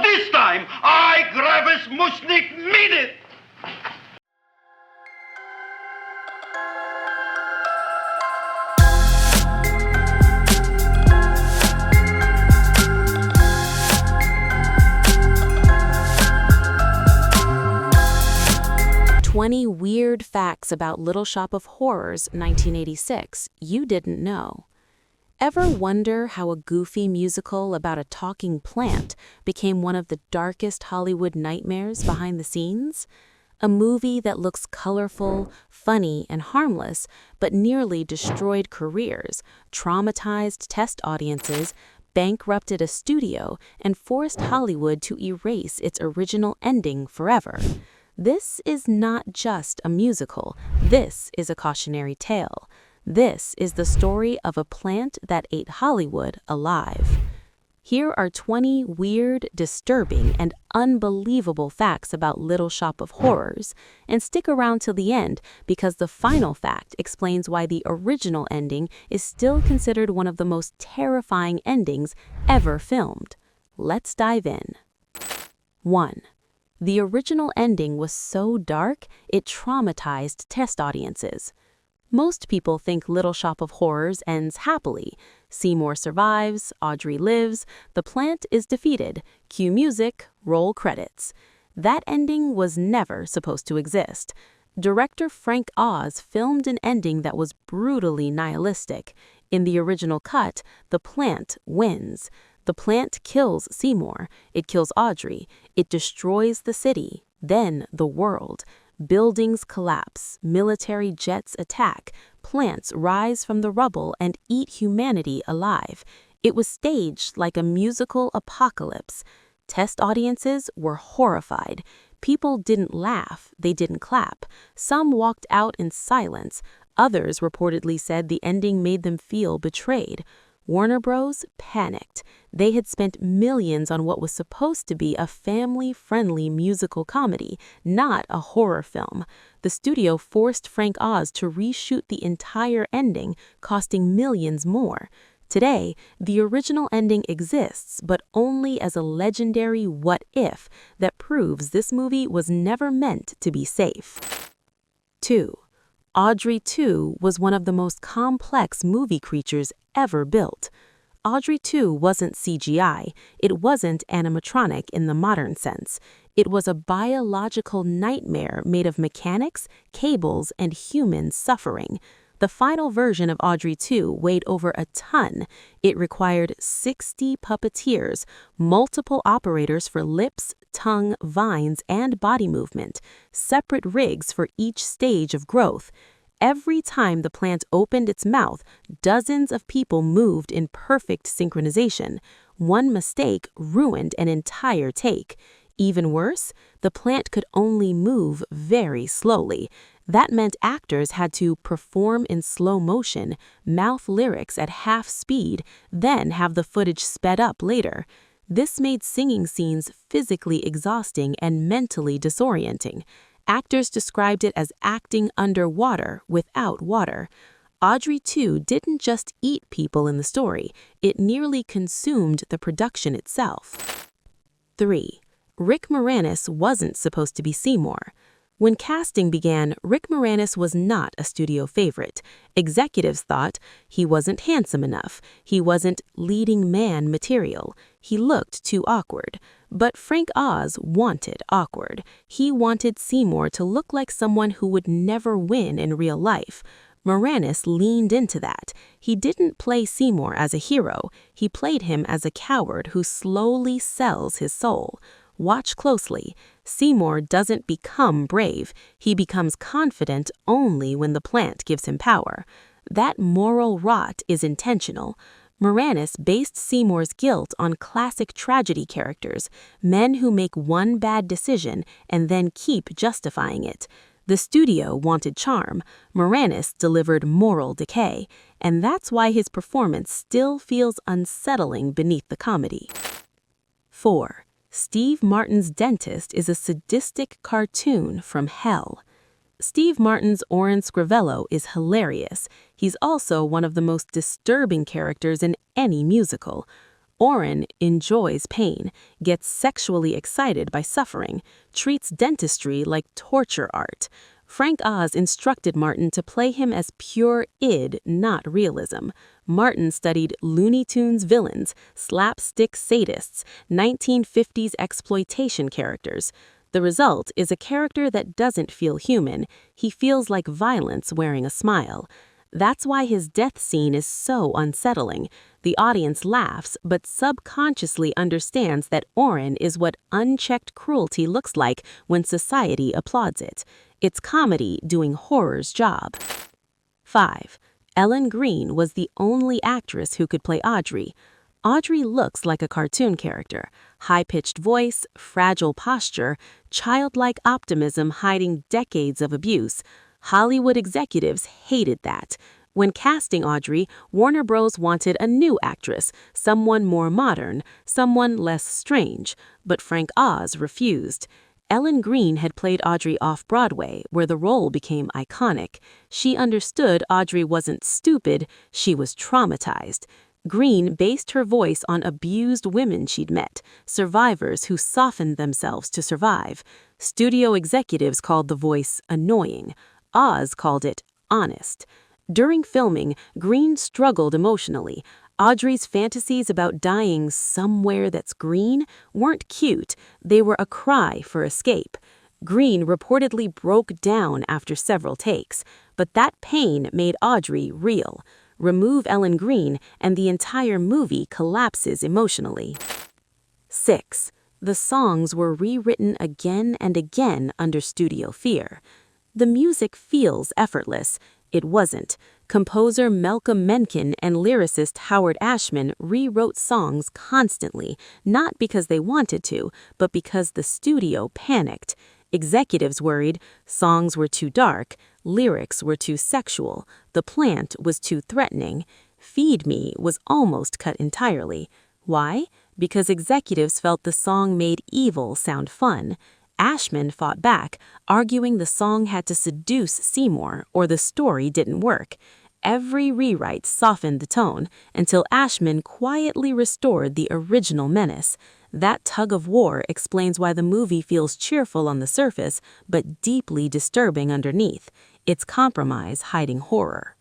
This time, I grab his mushnik mean it. 20 Weird Facts About Little Shop of Horrors, 1986, You Didn't Know. Ever wonder how a goofy musical about a talking plant became one of the darkest Hollywood nightmares behind the scenes? A movie that looks colorful, funny, and harmless, but nearly destroyed careers, traumatized test audiences, bankrupted a studio, and forced Hollywood to erase its original ending forever. This is not just a musical. This is a cautionary tale. This is the story of a plant that ate Hollywood alive. Here are 20 weird, disturbing, and unbelievable facts about Little Shop of Horrors, and stick around till the end because the final fact explains why the original ending is still considered one of the most terrifying endings ever filmed. Let's dive in. 1. The original ending was so dark, it traumatized test audiences. Most people think Little Shop of Horrors ends happily. Seymour survives, Audrey lives, the plant is defeated, cue music, roll credits. That ending was never supposed to exist. Director Frank Oz filmed an ending that was brutally nihilistic. In the original cut, the plant wins. The plant kills Seymour, it kills Audrey, it destroys the city, then the world. Buildings collapse, military jets attack, plants rise from the rubble and eat humanity alive. It was staged like a musical apocalypse. Test audiences were horrified. People didn't laugh, they didn't clap. Some walked out in silence. Others reportedly said the ending made them feel betrayed. Warner Bros. Panicked. They had spent millions on what was supposed to be a family-friendly musical comedy, not a horror film. The studio forced Frank Oz to reshoot the entire ending, costing millions more. Today, the original ending exists, but only as a legendary what-if that proves this movie was never meant to be safe. 2. Audrey II was one of the most complex movie creatures ever built. Audrey II wasn't CGI, it wasn't animatronic in the modern sense. It was a biological nightmare made of mechanics, cables, and human suffering. The final version of Audrey II weighed over a ton. It required 60 puppeteers, multiple operators for lips, tongue, vines, and body movement, separate rigs for each stage of growth. Every time the plant opened its mouth, dozens of people moved in perfect synchronization. One mistake ruined an entire take. Even worse, the plant could only move very slowly. That meant actors had to perform in slow motion, mouth lyrics at half speed, then have the footage sped up later. This made singing scenes physically exhausting and mentally disorienting. Actors described it as acting underwater without water. Audrey II didn't just eat people in the story, it nearly consumed the production itself. 3. Rick Moranis wasn't supposed to be Seymour. When casting began, Rick Moranis was not a studio favorite. Executives thought he wasn't handsome enough, he wasn't leading man material, he looked too awkward. But Frank Oz wanted awkward. He wanted Seymour to look like someone who would never win in real life. Moranis leaned into that. He didn't play Seymour as a hero, he played him as a coward who slowly sells his soul. Watch closely. Seymour doesn't become brave. He becomes confident only when the plant gives him power. That moral rot is intentional. Moranis based Seymour's guilt on classic tragedy characters, men who make one bad decision and then keep justifying it. The studio wanted charm. Moranis delivered moral decay, and that's why his performance still feels unsettling beneath the comedy. 4. Steve Martin's dentist is a sadistic cartoon from hell. Steve Martin's Orin Scrivello is hilarious. He's also one of the most disturbing characters in any musical. Oren enjoys pain, gets sexually excited by suffering, treats dentistry like torture art. Frank Oz instructed Martin to play him as pure id, not realism. Martin studied Looney Tunes villains, slapstick sadists, 1950s exploitation characters. The result is a character that doesn't feel human. He feels like violence wearing a smile. That's why his death scene is so unsettling. The audience laughs, but subconsciously understands that Oren is what unchecked cruelty looks like when society applauds it. It's comedy doing horror's job. 5. Ellen Greene was the only actress who could play Audrey. Audrey looks like a cartoon character. High-pitched voice, fragile posture, childlike optimism hiding decades of abuse. Hollywood executives hated that. When casting Audrey, Warner Bros. Wanted a new actress, someone more modern, someone less strange, but Frank Oz refused. Ellen Greene had played Audrey off-Broadway, where the role became iconic. She understood Audrey wasn't stupid, she was traumatized. Greene based her voice on abused women she'd met, survivors who softened themselves to survive. Studio executives called the voice annoying. Oz called it honest. During filming, Greene struggled emotionally. Audrey's fantasies about dying somewhere that's green weren't cute, they were a cry for escape. Greene reportedly broke down after several takes, but that pain made Audrey real. Remove Ellen Greene, and the entire movie collapses emotionally. 6. The songs were rewritten again and again under studio fear. The music feels effortless. It wasn't. Composer Malcolm Menken and lyricist Howard Ashman rewrote songs constantly, not because they wanted to, but because the studio panicked. Executives worried songs were too dark, lyrics were too sexual, the plant was too threatening. Feed Me was almost cut entirely. Why? Because executives felt the song made evil sound fun. Ashman fought back, arguing the song had to seduce Seymour or the story didn't work. Every rewrite softened the tone until Ashman quietly restored the original menace. That tug of war explains why the movie feels cheerful on the surface but deeply disturbing underneath. It's compromise hiding horror.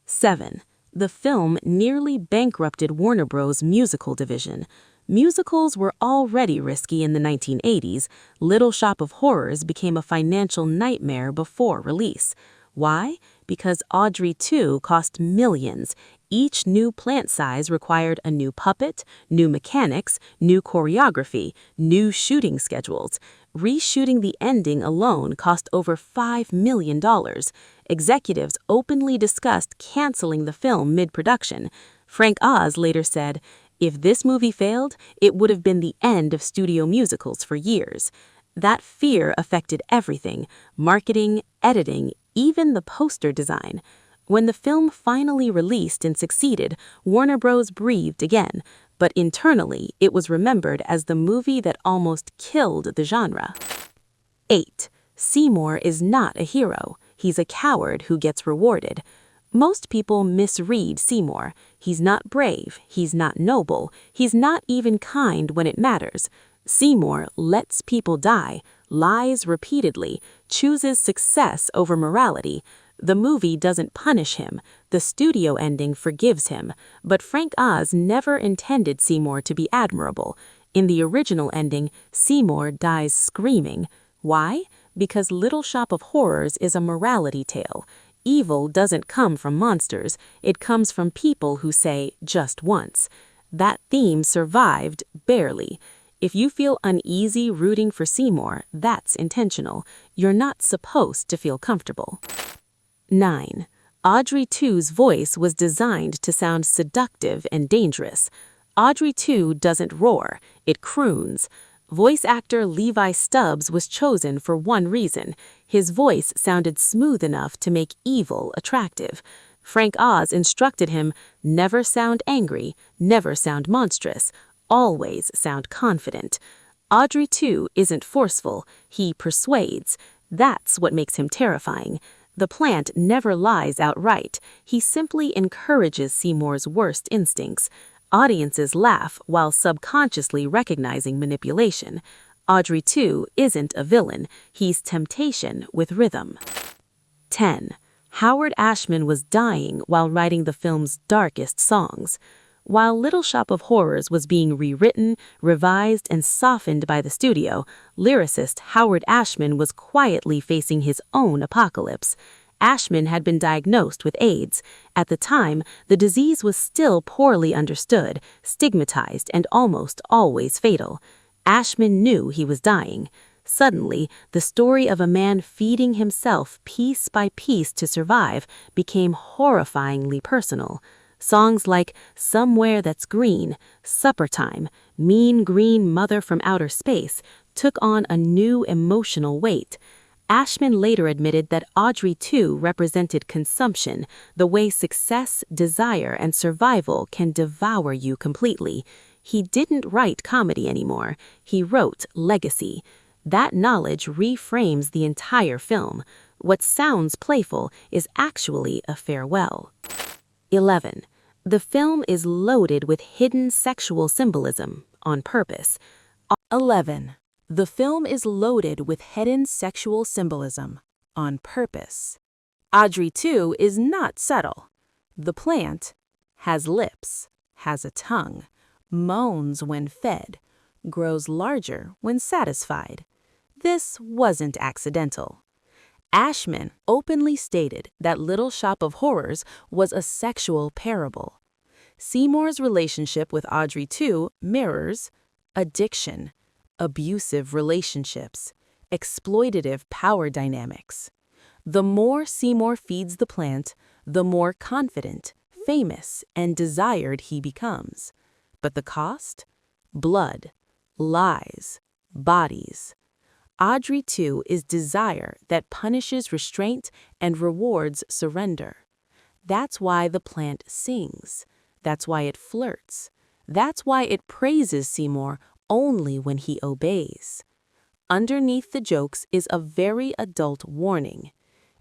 7. The film nearly bankrupted Warner Bros. Musical division. Musicals were already risky in the 1980s. Little Shop of Horrors became a financial nightmare before release. Why? Because Audrey II cost millions. Each new plant size required a new puppet, new mechanics, new choreography, new shooting schedules. Reshooting the ending alone cost over $5 million. Executives openly discussed canceling the film mid-production. Frank Oz later said, "If this movie failed, it would have been the end of studio musicals for years." That fear affected everything: marketing, editing, even the poster design. When the film finally released and succeeded, Warner Bros. Breathed again, but internally it was remembered as the movie that almost killed the genre. 8. Seymour is not a hero. He's a coward who gets rewarded. Most people misread Seymour. He's not brave, he's not noble, he's not even kind when it matters. Seymour lets people die, lies repeatedly, chooses success over morality. The movie doesn't punish him. The studio ending forgives him. But Frank Oz never intended Seymour to be admirable. In the original ending, Seymour dies screaming. Why? Because Little Shop of Horrors is a morality tale. Evil doesn't come from monsters. It comes from people who say, just once. That theme survived, barely. If you feel uneasy rooting for Seymour, that's intentional. You're not supposed to feel comfortable. 9. Audrey II's voice was designed to sound seductive and dangerous. Audrey II doesn't roar, it croons. Voice actor Levi Stubbs was chosen for one reason. His voice sounded smooth enough to make evil attractive. Frank Oz instructed him, never sound angry, never sound monstrous, always sound confident. Audrey II isn't forceful, he persuades. That's what makes him terrifying. The plant never lies outright. He simply encourages Seymour's worst instincts. Audiences laugh while subconsciously recognizing manipulation. Audrey II isn't a villain, he's temptation with rhythm. 10. Howard Ashman was dying while writing the film's darkest songs. While Little Shop of Horrors was being rewritten, revised, and softened by the studio, lyricist Howard Ashman was quietly facing his own apocalypse. Ashman had been diagnosed with AIDS. At the time, the disease was still poorly understood, stigmatized, and almost always fatal. Ashman knew he was dying. Suddenly, the story of a man feeding himself piece by piece to survive became horrifyingly personal. Songs like Somewhere That's Green, Supper Time, Mean Green Mother from Outer Space took on a new emotional weight. Ashman later admitted that Audrey II represented consumption, the way success, desire, and survival can devour you completely. He didn't write comedy anymore. He wrote legacy. That knowledge reframes the entire film. What sounds playful is actually a farewell. 11. The film is loaded with hidden sexual symbolism on purpose. 11. The film is loaded with hidden sexual symbolism on purpose. Audrey II is not subtle. The plant has lips, has a tongue, moans when fed, grows larger when satisfied. This wasn't accidental. Ashman openly stated that Little Shop of Horrors was a sexual parable. Seymour's relationship with Audrey II mirrors addiction, abusive relationships, exploitative power dynamics. The more Seymour feeds the plant, the more confident, famous, and desired he becomes. But the cost? Blood, lies, bodies. Audrey II is desire that punishes restraint and rewards surrender. That's why the plant sings. That's why it flirts. That's why it praises Seymour only when he obeys. Underneath the jokes is a very adult warning.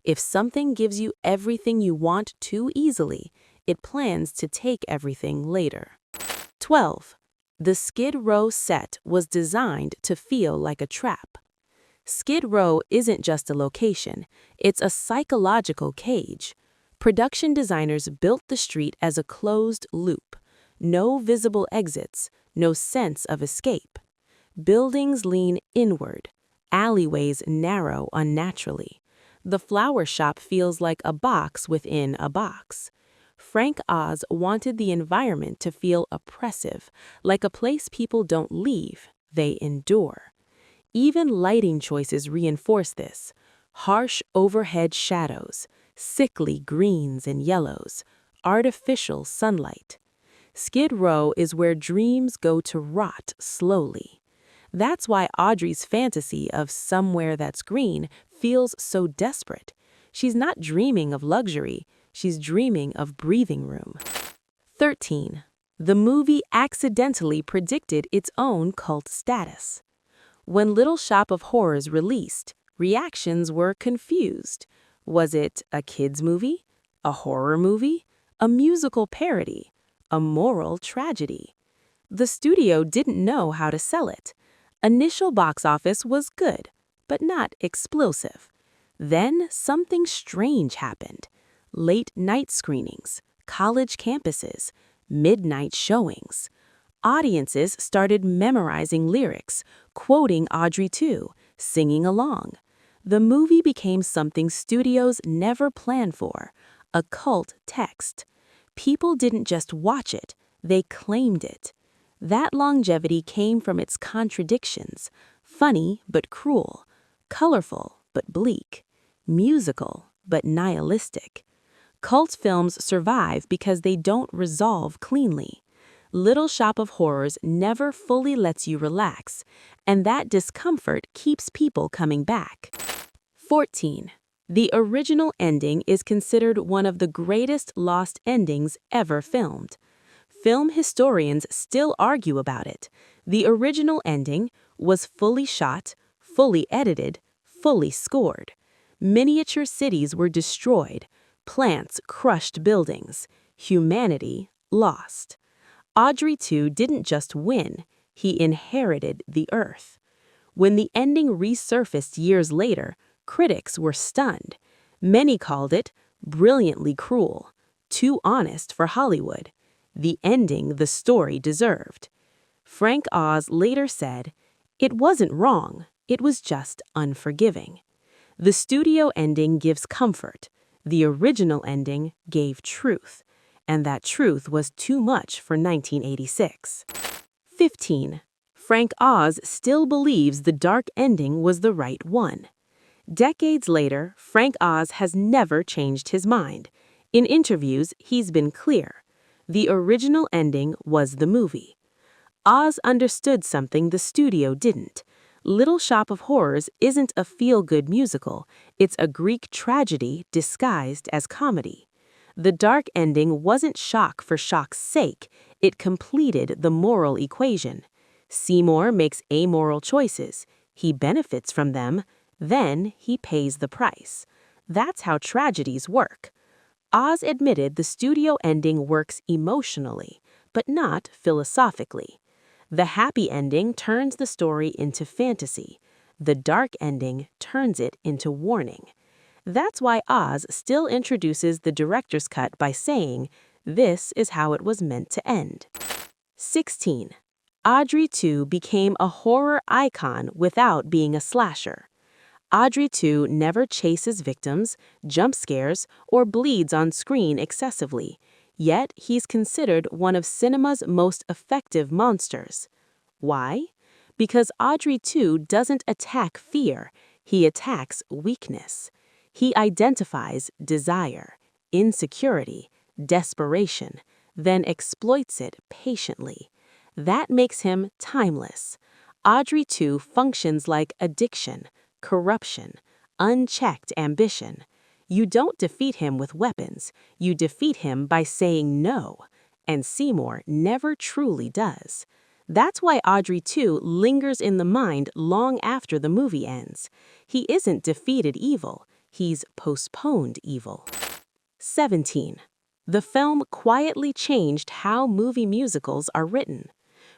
If something gives you everything you want too easily, it plans to take everything later. 12. The Skid Row set was designed to feel like a trap. Skid Row isn't just a location, it's a psychological cage. Production designers built the street as a closed loop. No visible exits, no sense of escape. Buildings lean inward, alleyways narrow unnaturally. The flower shop feels like a box within a box. Frank Oz wanted the environment to feel oppressive, like a place people don't leave, they endure. Even lighting choices reinforce this. Harsh overhead shadows, sickly greens and yellows, artificial sunlight. Skid Row is where dreams go to rot slowly. That's why Audrey's fantasy of Somewhere That's Green feels so desperate. She's not dreaming of luxury, she's dreaming of breathing room. 13. The movie accidentally predicted its own cult status. When Little Shop of Horrors released, reactions were confused. Was it a kids' movie? A horror movie? A musical parody? A moral tragedy? The studio didn't know how to sell it. Initial box office was good, but not explosive. Then something strange happened. Late night screenings, college campuses, midnight showings. Audiences started memorizing lyrics, quoting Audrey II, singing along. The movie became something studios never planned for, a cult text. People didn't just watch it, they claimed it. That longevity came from its contradictions, funny but cruel, colorful but bleak, musical but nihilistic. Cult films survive because they don't resolve cleanly. Little Shop of Horrors never fully lets you relax, and that discomfort keeps people coming back. 14. The original ending is considered one of the greatest lost endings ever filmed. Film historians still argue about it. The original ending was fully shot, fully edited, fully scored. Miniature cities were destroyed, plants crushed buildings, humanity lost. Audrey II didn't just win, he inherited the earth. When the ending resurfaced years later, critics were stunned. Many called it brilliantly cruel, too honest for Hollywood, the ending the story deserved. Frank Oz later said, "It wasn't wrong, it was just unforgiving." The studio ending gives comfort. The original ending gave truth. And that truth was too much for 1986. 15. Frank Oz still believes the dark ending was the right one. Decades later, Frank Oz has never changed his mind. In interviews, he's been clear. The original ending was the movie. Oz understood something the studio didn't. Little Shop of Horrors isn't a feel-good musical. It's a Greek tragedy disguised as comedy. The dark ending wasn't shock for shock's sake. It completed the moral equation. Seymour makes amoral choices. He benefits from them. Then he pays the price. That's how tragedies work. Oz admitted the studio ending works emotionally, but not philosophically. The happy ending turns the story into fantasy. The dark ending turns it into warning. That's why Oz still introduces the director's cut by saying, "This is how it was meant to end." 16. Audrey II became a horror icon without being a slasher. Audrey II never chases victims, jump scares, or bleeds on screen excessively. Yet he's considered one of cinema's most effective monsters. Why? Because Audrey II doesn't attack fear, he attacks weakness. He identifies desire, insecurity, desperation, then exploits it patiently. That makes him timeless. Audrey II functions like addiction, corruption, unchecked ambition. You don't defeat him with weapons. You defeat him by saying no. And Seymour never truly does. That's why Audrey II lingers in the mind long after the movie ends. He isn't defeated evil. He's postponed evil. 17. The film quietly changed how movie musicals are written.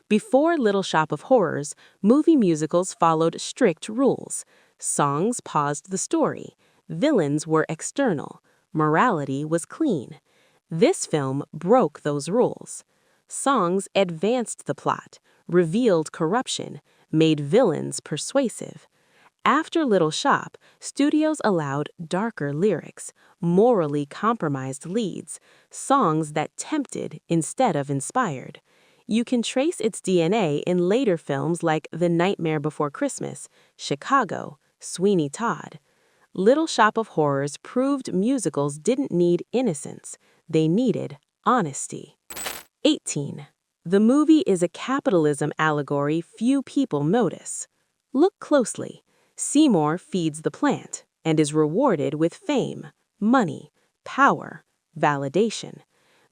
Before Little Shop of Horrors, movie musicals followed strict rules. Songs paused the story. Villains were external. Morality was clean. This film broke those rules. Songs advanced the plot, revealed corruption, made villains persuasive. After Little Shop, studios allowed darker lyrics, morally compromised leads, songs that tempted instead of inspired. You can trace its DNA in later films like The Nightmare Before Christmas, Chicago, Sweeney Todd. Little Shop of Horrors proved musicals didn't need innocence, they needed honesty. 18. The movie is a capitalism allegory few people notice. Look closely. Seymour feeds the plant and is rewarded with fame, money, power, validation.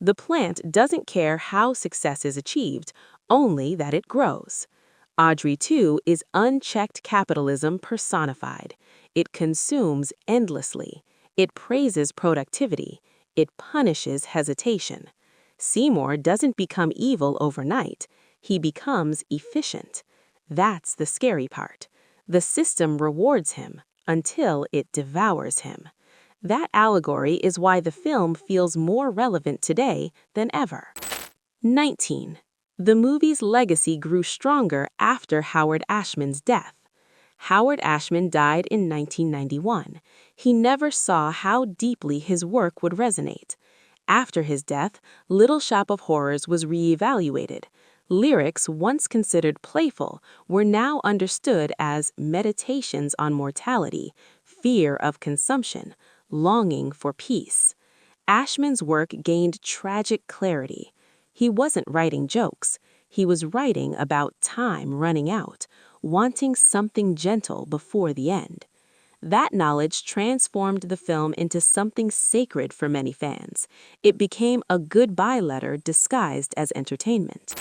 The plant doesn't care how success is achieved, only that it grows. Audrey II is unchecked capitalism personified. It consumes endlessly. It praises productivity. It punishes hesitation. Seymour doesn't become evil overnight. He becomes efficient. That's the scary part. The system rewards him until it devours him. That allegory is why the film feels more relevant today than ever. 19. The movie's legacy grew stronger after Howard Ashman's death. Howard Ashman died in 1991. He never saw how deeply his work would resonate. After his death, Little Shop of Horrors was reevaluated. Lyrics once considered playful were now understood as meditations on mortality, fear of consumption, longing for peace. Ashman's work gained tragic clarity. He wasn't writing jokes. He was writing about time running out, wanting something gentle before the end. That knowledge transformed the film into something sacred for many fans. It became a goodbye letter disguised as entertainment.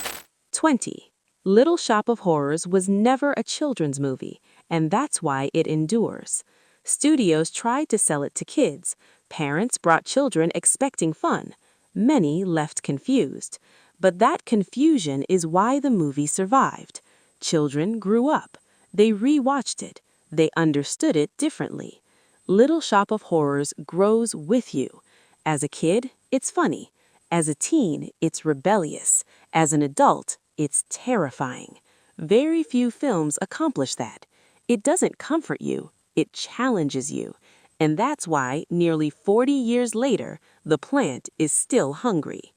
20. Little Shop of Horrors was never a children's movie, and that's why it endures. Studios tried to sell it to kids. Parents brought children expecting fun. Many left confused. But that confusion is why the movie survived. Children grew up. They re-watched it. They understood it differently. Little Shop of Horrors grows with you. As a kid, it's funny. As a teen, it's rebellious. As an adult, it's terrifying. Very few films accomplish that. It doesn't comfort you, it challenges you. And that's why, nearly 40 years later, the plant is still hungry.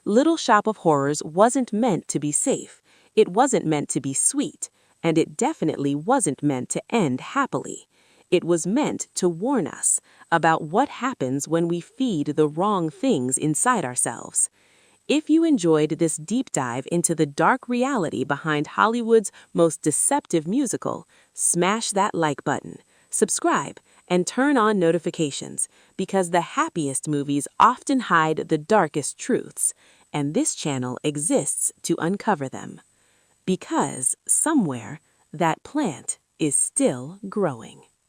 Little Shop of Horrors wasn't meant to be safe. It wasn't meant to be sweet. And it definitely wasn't meant to end happily. It was meant to warn us about what happens when we feed the wrong things inside ourselves. If you enjoyed this deep dive into the dark reality behind Hollywood's most deceptive musical, smash that like button, subscribe, and turn on notifications, because the happiest movies often hide the darkest truths, and this channel exists to uncover them. Because somewhere, that plant is still growing.